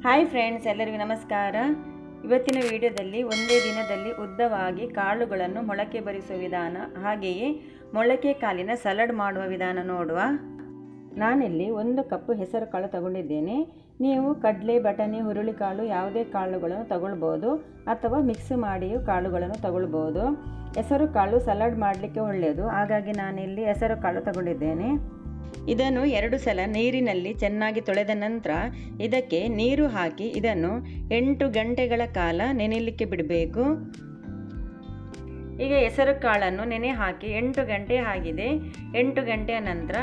Hi friends, ಎಲ್ಲರಿಗೂ ನಮಸ್ಕಾರ. ಇವತ್ತಿನ ವಿಡಿಯೋದಲ್ಲಿ ಒಂದೇ ದಿನದಲ್ಲಿ ಉದ್ದವಾಗಿ ಕಾಳುಗಳನ್ನು ಮೊಳಕೆ ಬರಿಸುವ ವಿಧಾನ, ಹಾಗೆಯೇ ಮೊಳಕೆ ಕಾಳಿನ ಸಲಾಡ್ ಮಾಡುವ ವಿಧಾನ ನೋಡುವ. ನಾನಿಲ್ಲಿ 1 ಕಪ್ ಹೆಸರು ಕಾಳು ತಗೊಂಡಿದ್ದೇನೆ. ನೀವು ಕಡಲೆ, ಬಟಾಣಿ, ಹುರುಳಿಕಾಳು ಯಾವುದೇ ಕಾಳುಗಳನ್ನು ತಗೊಳ್ಬೋದು ಅಥವಾ ಮಿಕ್ಸ್ ಮಾಡಿಯೂ ಕಾಳುಗಳನ್ನು ತಗೊಳ್ಬೋದು. ಹೆಸರು ಕಾಳು ಸಲಾಡ್ ಮಾಡಲಿಕ್ಕೆ ಒಳ್ಳೆಯದು, ಹಾಗಾಗಿ ನಾನಿಲ್ಲಿ ಹೆಸರು ಕಾಳು ತಗೊಂಡಿದ್ದೇನೆ. ಇದನ್ನು 2 ಸಲ ನೀರಿನಲ್ಲಿ ಚೆನ್ನಾಗಿ ತೊಳೆದ ನಂತರ ಇದಕ್ಕೆ ನೀರು ಹಾಕಿ ಇದನ್ನು 8 ಗಂಟೆಗಳ ಕಾಲ ನೆನೆಯಲಿಕ್ಕೆ ಬಿಡಬೇಕು. ಈಗ ಹೆಸರು ಕಾಳನ್ನು ನೆನೆ ಹಾಕಿ 8 ಗಂಟೆ ಆಗಿದೆ. 8 ಗಂಟೆಯ ನಂತರ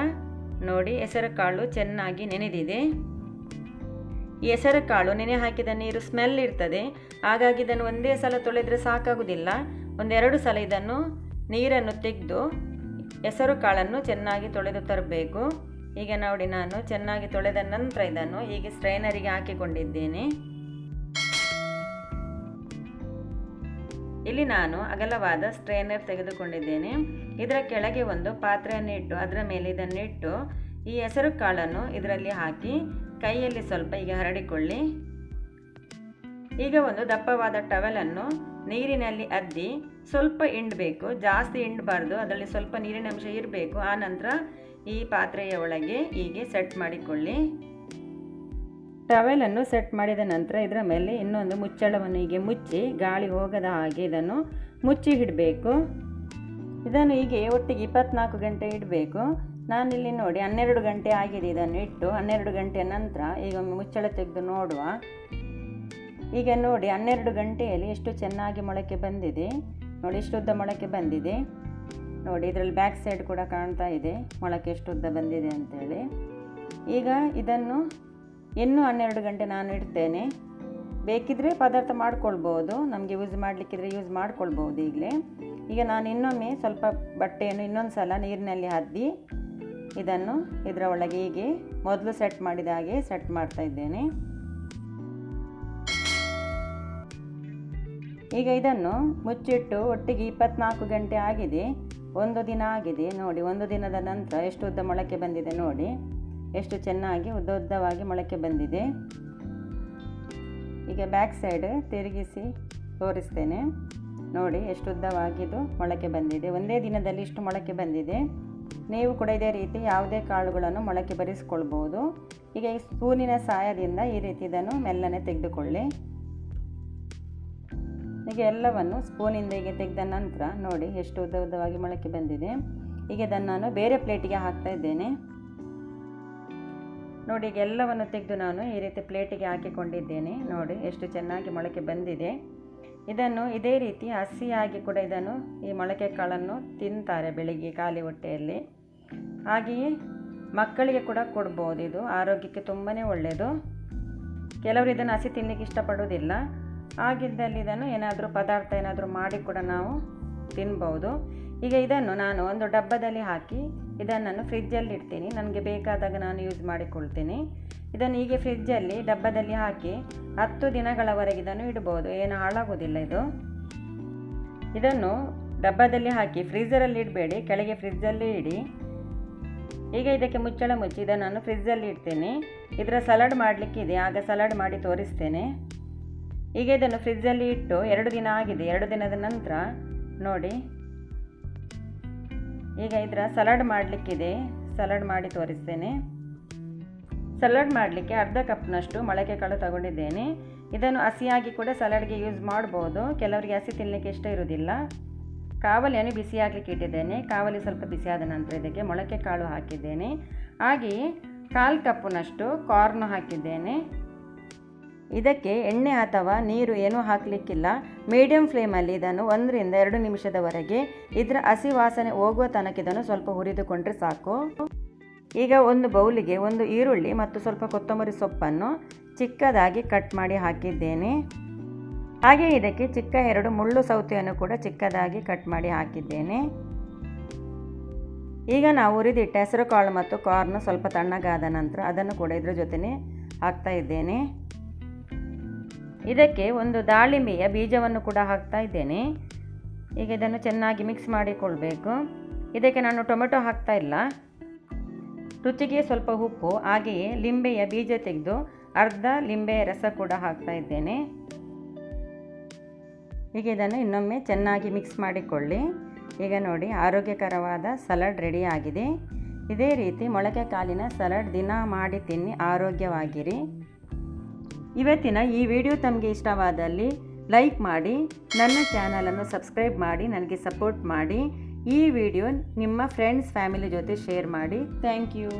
ನೋಡಿ, ಹೆಸರು ಕಾಳು ಚೆನ್ನಾಗಿ ನೆನೆದಿದೆ. ಈ ಹೆಸರು ಕಾಳು ನೆನೆ ಹಾಕಿದ ನೀರು ಸ್ಮೆಲ್ ಇರ್ತದೆ, ಹಾಗಾಗಿ ಇದನ್ನು ಒಂದೇ ಸಲ ತೊಳೆದರೆ ಸಾಕಾಗುವುದಿಲ್ಲ. 1-2 ಸಲ ಇದನ್ನು ನೀರನ್ನು ತೆಗೆದು ಹೆಸರು ಕಾಳನ್ನು ಚೆನ್ನಾಗಿ ತೊಳೆದು ತರಬೇಕು. ಈಗ ನೋಡಿ, ನಾನು ಚೆನ್ನಾಗಿ ತೊಳೆದ ನಂತರ ಇದನ್ನು ಹೀಗೆ ಸ್ಟ್ರೈನರಿಗೆ ಹಾಕಿಕೊಂಡಿದ್ದೇನೆ. ಇಲ್ಲಿ ನಾನು ಅಗಲವಾದ ಸ್ಟ್ರೈನರ್ ತೆಗೆದುಕೊಂಡಿದ್ದೇನೆ. ಇದರ ಕೆಳಗೆ ಒಂದು ಪಾತ್ರೆಯನ್ನು ಇಟ್ಟು ಅದರ ಮೇಲೆ ಇದನ್ನಿಟ್ಟು ಈ ಹೆಸರು ಕಾಳನ್ನು ಇದರಲ್ಲಿ ಹಾಕಿ ಕೈಯಲ್ಲಿ ಸ್ವಲ್ಪ ಈಗ ಹರಡಿಕೊಳ್ಳಿ. ಈಗ ಒಂದು ದಪ್ಪವಾದ ಟವೆಲನ್ನು ನೀರಿನಲ್ಲಿ ಅದ್ದಿ ಸ್ವಲ್ಪ ಹಿಂಡಬೇಕು, ಜಾಸ್ತಿ ಹಿಂಡಬಾರ್ದು, ಅದರಲ್ಲಿ ಸ್ವಲ್ಪ ನೀರಿನ ಅಂಶ ಇರಬೇಕು. ಆ ನಂತರ ಈ ಪಾತ್ರೆಯ ಒಳಗೆ ಹೀಗೆ ಸೆಟ್ ಮಾಡಿಕೊಳ್ಳಿ. ಟವೆಲನ್ನು ಸೆಟ್ ಮಾಡಿದ ನಂತರ ಇದರ ಮೇಲೆ ಇನ್ನೊಂದು ಮುಚ್ಚಳವನ್ನು ಹೀಗೆ ಮುಚ್ಚಿ ಗಾಳಿ ಹೋಗದ ಹಾಗೆ ಇದನ್ನು ಮುಚ್ಚಿ ಇಡಬೇಕು. ಇದನ್ನು ಹೀಗೆ ಒಟ್ಟಿಗೆ 24 ಗಂಟೆ ಇಡಬೇಕು. ನಾನಿಲ್ಲಿ ನೋಡಿ 12 ಗಂಟೆ ಆಗಿದೆ. ಇದನ್ನು ಇಟ್ಟು 12 ಗಂಟೆಯ ನಂತರ ಈಗ ಮುಚ್ಚಳ ತೆಗೆದು ನೋಡುವ. ಈಗ ನೋಡಿ, 12 ಗಂಟೆಯಲ್ಲಿ ಎಷ್ಟು ಚೆನ್ನಾಗಿ ಮೊಳಕೆ ಬಂದಿದೆ ನೋಡಿ, ಎಷ್ಟು ಉದ್ದ ಮೊಳಕೆ ಬಂದಿದೆ ನೋಡಿ. ಇದರಲ್ಲಿ ಬ್ಯಾಕ್ ಸೈಡ್ ಕೂಡ ಕಾಣ್ತಾ ಇದೆ ಮೊಳಕೆ ಎಷ್ಟು ಉದ್ದ ಬಂದಿದೆ ಅಂತೇಳಿ. ಈಗ ಇದನ್ನು ಇನ್ನೂ 12 ಗಂಟೆ ನಾನು ಇಡ್ತೇನೆ. ಬೇಕಿದ್ರೆ ಪದಾರ್ಥ ಮಾಡ್ಕೊಳ್ಬೋದು, ನಮಗೆ ಯೂಸ್ ಮಾಡಲಿಕ್ಕಿದ್ರೆ ಯೂಸ್ ಮಾಡ್ಕೊಳ್ಬೋದು ಈಗಲೇ. ಈಗ ನಾನು ಇನ್ನೊಮ್ಮೆ ಸ್ವಲ್ಪ ಬಟ್ಟೆಯನ್ನು ಇನ್ನೊಂದು ಸಲ ನೀರಿನಲ್ಲಿ ಅದ್ದಿ ಇದನ್ನು ಇದರ ಒಳಗೆ ಹೀಗೆ ಮೊದಲು ಸೆಟ್ ಮಾಡಿದ ಹಾಗೆ ಸೆಟ್ ಮಾಡ್ತಾ ಇದ್ದೇನೆ. ಈಗ ಇದನ್ನು ಮುಚ್ಚಿಟ್ಟು ಒಟ್ಟಿಗೆ 24 ಗಂಟೆ ಆಗಿದೆ, 1 ದಿನ ಆಗಿದೆ ನೋಡಿ. 1 ದಿನದ ನಂತರ ಎಷ್ಟು ಉದ್ದ ಮೊಳಕೆ ಬಂದಿದೆ ನೋಡಿ, ಎಷ್ಟು ಚೆನ್ನಾಗಿ ಉದ್ದವಾಗಿ ಮೊಳಕೆ ಬಂದಿದೆ. ಈಗ ಬ್ಯಾಕ್ ಸೈಡ್ ತಿರುಗಿಸಿ ತೋರಿಸ್ತೇನೆ ನೋಡಿ, ಎಷ್ಟು ಉದ್ದವಾಗಿದ್ದು ಮೊಳಕೆ ಬಂದಿದೆ. ಒಂದೇ ದಿನದಲ್ಲಿ ಇಷ್ಟು ಮೊಳಕೆ ಬಂದಿದೆ. ನೀವು ಕೂಡ ಇದೇ ರೀತಿ ಯಾವುದೇ ಕಾಳುಗಳನ್ನು ಮೊಳಕೆ ಬರಿಸ್ಕೊಳ್ಬೋದು. ಈಗ ಈ ಸ್ಪೂನಿನ ಸಹಾಯದಿಂದ ಈ ರೀತಿ ಇದನ್ನು ಮೆಲ್ಲನೆ ತೆಗೆದುಕೊಳ್ಳಿ. ಈಗ ಎಲ್ಲವನ್ನು ಸ್ಪೂನಿಂದ ಹೀಗೆ ತೆಗೆದ ನಂತರ ನೋಡಿ ಎಷ್ಟು ಉದ್ದವಾಗಿ ಮೊಳಕೆ ಬಂದಿದೆ. ಈಗ ಇದನ್ನು ನಾನು ಬೇರೆ ಪ್ಲೇಟಿಗೆ ಹಾಕ್ತಾ ಇದ್ದೇನೆ ನೋಡಿ. ಈಗ ಎಲ್ಲವನ್ನು ತೆಗೆದು ನಾನು ಈ ರೀತಿ ಪ್ಲೇಟಿಗೆ ಹಾಕಿಕೊಂಡಿದ್ದೇನೆ ನೋಡಿ, ಎಷ್ಟು ಚೆನ್ನಾಗಿ ಮೊಳಕೆ ಬಂದಿದೆ. ಇದನ್ನು ಇದೇ ರೀತಿ ಹಸಿಯಾಗಿ ಕೂಡ ಇದನ್ನು ಈ ಮೊಳಕೆ ಕಾಳನ್ನು ತಿಂತಾರೆ ಬೆಳಿಗ್ಗೆ ಖಾಲಿ ಹೊಟ್ಟೆಯಲ್ಲಿ. ಹಾಗೆಯೇ ಮಕ್ಕಳಿಗೆ ಕೂಡ ಕೊಡ್ಬೋದು, ಇದು ಆರೋಗ್ಯಕ್ಕೆ ತುಂಬಾ ಒಳ್ಳೆಯದು. ಕೆಲವರು ಇದನ್ನು ಹಸಿ ತಿನ್ನಲಿಕ್ಕೆ ಇಷ್ಟಪಡೋದಿಲ್ಲ, ಹಾಗಿದ್ದಲ್ಲಿ ಇದನ್ನು ಏನಾದರೂ ಪದಾರ್ಥ ಏನಾದರೂ ಮಾಡಿ ಕೂಡ ನಾವು ತಿನ್ಬೋದು. ಈಗ ಇದನ್ನು ನಾನು ಒಂದು ಡಬ್ಬದಲ್ಲಿ ಹಾಕಿ ಇದನ್ನು ಫ್ರಿಜ್ಜಲ್ಲಿ ಇಡ್ತೀನಿ. ನನಗೆ ಬೇಕಾದಾಗ ನಾನು ಯೂಸ್ ಮಾಡಿಕೊಳ್ತೀನಿ. ಇದನ್ನು ಹೀಗೆ ಫ್ರಿಜ್ಜಲ್ಲಿ ಡಬ್ಬದಲ್ಲಿ ಹಾಕಿ 10 ದಿನಗಳವರೆಗೆ ಇದನ್ನು ಇಡ್ಬೋದು, ಏನು ಹಾಳಾಗೋದಿಲ್ಲ ಇದು. ಇದನ್ನು ಡಬ್ಬದಲ್ಲಿ ಹಾಕಿ ಫ್ರೀಝರಲ್ಲಿ ಇಡಬೇಡಿ, ಕೆಳಗೆ ಫ್ರಿಜ್ಜಲ್ಲಿ ಇಡಿ. ಈಗ ಇದಕ್ಕೆ ಮುಚ್ಚಳ ಮುಚ್ಚಿ ಇದನ್ನು ನಾನು ಫ್ರಿಜ್ಜಲ್ಲಿ ಇಡ್ತೇನೆ. ಇದರ ಸಲಾಡ್ ಮಾಡಲಿಕ್ಕಿದೆ, ಆಗ ಸಲಾಡ್ ಮಾಡಿ ತೋರಿಸ್ತೇನೆ. ಈಗ ಇದನ್ನು ಫ್ರಿಜ್ಜಲ್ಲಿ ಇಟ್ಟು 2 ದಿನ ಆಗಿದೆ. 2 ದಿನದ ನಂತರ ನೋಡಿ, ಈಗ ಇದರ ಸಲಾಡ್ ಮಾಡಲಿಕ್ಕಿದೆ, ಸಲಾಡ್ ಮಾಡಿ ತೋರಿಸ್ತೇನೆ. ಸಲಾಡ್ ಮಾಡಲಿಕ್ಕೆ ಅರ್ಧ ಕಪ್ನಷ್ಟು ಮೊಳಕೆ ಕಾಳು ತಗೊಂಡಿದ್ದೇನೆ. ಇದನ್ನು ಹಸಿಯಾಗಿ ಕೂಡ ಸಲಾಡ್ಗೆ ಯೂಸ್ ಮಾಡ್ಬೋದು, ಕೆಲವರಿಗೆ ಹಸಿ ತಿನ್ನಲಿಕ್ಕೆ ಇಷ್ಟ ಇರೋದಿಲ್ಲ. ಕಾವಲಿಯನ್ನು ಬಿಸಿ ಆಗಲಿಕ್ಕೆ ಇಟ್ಟಿದ್ದೇನೆ. ಕಾವಲಿ ಸ್ವಲ್ಪ ಬಿಸಿಯಾದ ನಂತರ ಇದಕ್ಕೆ ಮೊಳಕೆ ಕಾಳು ಹಾಕಿದ್ದೇನೆ. ಹಾಗೆಯೇ 1/4 ಕಪ್ನಷ್ಟು ಕಾರ್ನ್ ಹಾಕಿದ್ದೇನೆ. ಇದಕ್ಕೆ ಎಣ್ಣೆ ಅಥವಾ ನೀರು ಏನೂ ಹಾಕಲಿಕ್ಕಿಲ್ಲ. ಮೀಡಿಯಂ ಫ್ಲೇಮಲ್ಲಿ ಇದನ್ನು 1-2 ನಿಮಿಷದವರೆಗೆ ಇದರ ಹಸಿ ವಾಸನೆ ಹೋಗುವ ತನಕ ಇದನ್ನು ಸ್ವಲ್ಪ ಹುರಿದುಕೊಂಡ್ರೆ ಸಾಕು. ಈಗ ಒಂದು ಬೌಲಿಗೆ 1 ಈರುಳ್ಳಿ ಮತ್ತು ಸ್ವಲ್ಪ ಕೊತ್ತಂಬರಿ ಸೊಪ್ಪನ್ನು ಚಿಕ್ಕದಾಗಿ ಕಟ್ ಮಾಡಿ ಹಾಕಿದ್ದೇನೆ. ಹಾಗೆ ಇದಕ್ಕೆ ಚಿಕ್ಕ 2 ಮುಳ್ಳು ಸೌತೆಯನ್ನು ಕೂಡ ಚಿಕ್ಕದಾಗಿ ಕಟ್ ಮಾಡಿ ಹಾಕಿದ್ದೇನೆ. ಈಗ ನಾವು ಹುರಿದಿಟ್ಟ ಹೆಸರು ಕಾಳು ಮತ್ತು ಕಾರ್ನ್ ಸ್ವಲ್ಪ ತಣ್ಣಗಾದ ನಂತರ ಅದನ್ನು ಕೂಡ ಇದರ ಜೊತೆನೇ ಹಾಕ್ತಾ ಇದ್ದೇನೆ. ಇದಕ್ಕೆ ಒಂದು ದಾಳಿಂಬೆಯ ಬೀಜವನ್ನು ಕೂಡ ಹಾಕ್ತಾ ಇದ್ದೇನೆ. ಈಗ ಇದನ್ನು ಚೆನ್ನಾಗಿ ಮಿಕ್ಸ್ ಮಾಡಿಕೊಳ್ಬೇಕು. ಇದಕ್ಕೆ ನಾನು ಟೊಮೆಟೊ ಹಾಕ್ತಾ ಇಲ್ಲ. ರುಚಿಗೆ ಸ್ವಲ್ಪ ಉಪ್ಪು, ಹಾಗೆಯೇ ಲಿಂಬೆಯ ಬೀಜ ತೆಗೆದು ಅರ್ಧ ಲಿಂಬೆ ರಸ ಕೂಡ ಹಾಕ್ತಾ ಇದ್ದೇನೆ. ಈಗ ಇದನ್ನು ಇನ್ನೊಮ್ಮೆ ಚೆನ್ನಾಗಿ ಮಿಕ್ಸ್ ಮಾಡಿಕೊಳ್ಳಿ. ಈಗ ನೋಡಿ, ಆರೋಗ್ಯಕರವಾದ ಸಲಾಡ್ ರೆಡಿ ಆಗಿದೆ. ಇದೇ ರೀತಿ ಮೊಳಕೆ ಕಾಳಿನ ಸಲಾಡ್ ದಿನ ಮಾಡಿ ತಿನ್ನಿ, ಆರೋಗ್ಯವಾಗಿರಿ. ಇವತ್ತಿನ ಈ ವಿಡಿಯೋ ತಮಗೆ ಇಷ್ಟವಾದಲ್ಲಿ ಲೈಕ್ ಮಾಡಿ, ನನ್ನ ಚಾನಲನ್ನು ಸಬ್ಸ್ಕ್ರೈಬ್ ಮಾಡಿ ನನಗೆ ಸಪೋರ್ಟ್ ಮಾಡಿ. ಈ ವಿಡಿಯೋ ನಿಮ್ಮ ಫ್ರೆಂಡ್ಸ್ ಫ್ಯಾಮಿಲಿ ಜೊತೆ ಶೇರ್ ಮಾಡಿ. Thank you.